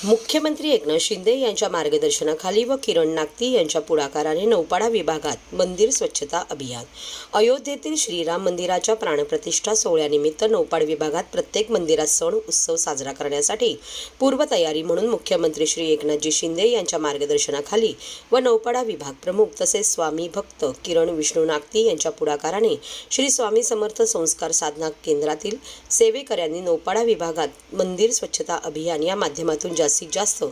मुख्यमंत्री एकनाथ शिंदे यांच्या मार्गदर्शनाखाली व किरण नागती यांच्या पुढाकाराने नौपाडा विभागात मंदिर स्वच्छता अभियान अयोध्येतील श्रीराम मंदिराच्या प्राणप्रतिष्ठा सोहळ्यानिमित्त नौपाड विभागात प्रत्येक मंदिरात सण उत्सव साजरा करण्यासाठी पूर्वतयारी म्हणून मुख्यमंत्री श्री एकनाथजी शिंदे यांच्या मार्गदर्शनाखाली व नौपाडा विभाग प्रमुख तसेच स्वामी भक्त किरण विष्णू नागती यांच्या पुढाकाराने श्री स्वामी समर्थ संस्कार साधना केंद्रातील सेवेकऱ्यांनी नौपाडा विभागात मंदिर स्वच्छता अभियान या माध्यमातून जास्तीत जास्त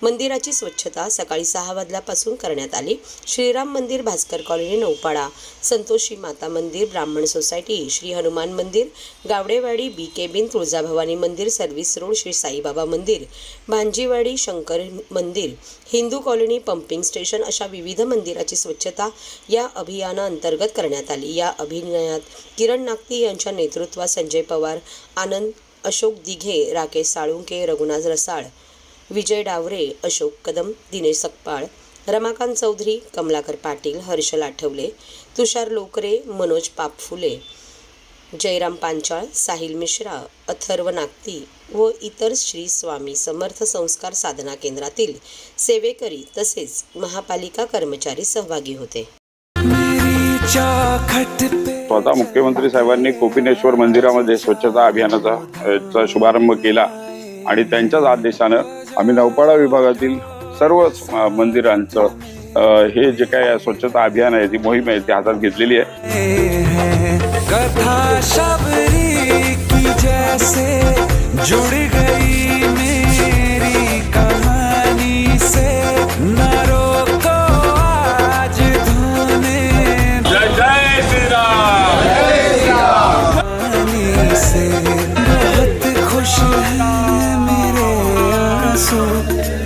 मंदिराची स्वच्छता सकाळी 6 वाजल्यापासून करण्यात आली। श्रीराम मंदिर, भास्कर कॉलनी नौपाडा, संतोषी माता मंदिर, ब्राह्मण सोसायटी, श्री हनुमान मंदिर, गावडेवाडी, बी केबिन, तुळजाभवानी मंदिर, सर्व्हिस रोड, श्री साईबाबा मंदिर, भांजीवाडी, शंकर मंदिर, हिंदू कॉलनी, पंपिंग स्टेशन अशा विविध मंदिराची स्वच्छता या अभियानाअंतर्गत करण्यात आली। या अभियानात किरण नागती यांच्या नेतृत्वात संजय पवार, आनंद, अशोक दिघे, राकेश साळुंके, रघुनाथ रसाळ, विजय डावरे, अशोक कदम, दिनेश सकपाळ, रमाकांत चौधरी, कमलाकर पाटील, हर्षल आठवले, तुषार लोकरे, मनोज पापफुले, जयराम पांचाळ, साहिल मिश्रा, अथर्व नागती व इतर श्री स्वामी समर्थ संस्कार साधना केंद्रातील सेवेकरी तसेच महापालिका कर्मचारी सहभागी होते। स्वतः मुख्यमंत्री साहेबांनी कोपिनेश्वर मंदिरामध्ये स्वच्छता अभियानाचा शुभारंभ केला आणि त्यांच्याच आदेशानं आम्ही नौपाडा विभागातील सर्व मंदिरांचं हे जे काय स्वच्छता अभियान आहे, ती मोहीम आहे, ती हातात घेतलेली आहे। कथा शबरी की जैसे जुड़ गई मेरी कहानी से, न रोको आज धोने जय जय श्री राम, जय श्री राम से बहुत खुश है मेरे आंसू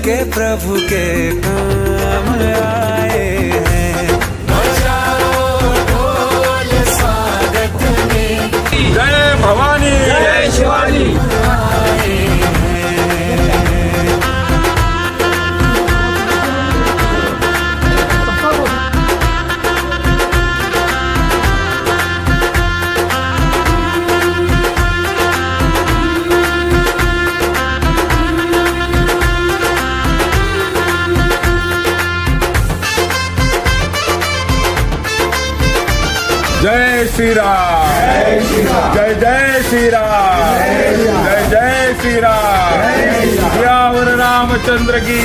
के प्रभु के काम आए हैं। जय भवानी, जय शिवानी। जय श्री राम, जय जय श्री राम, जय जय श्री राम, सियावर रामचंद्र की।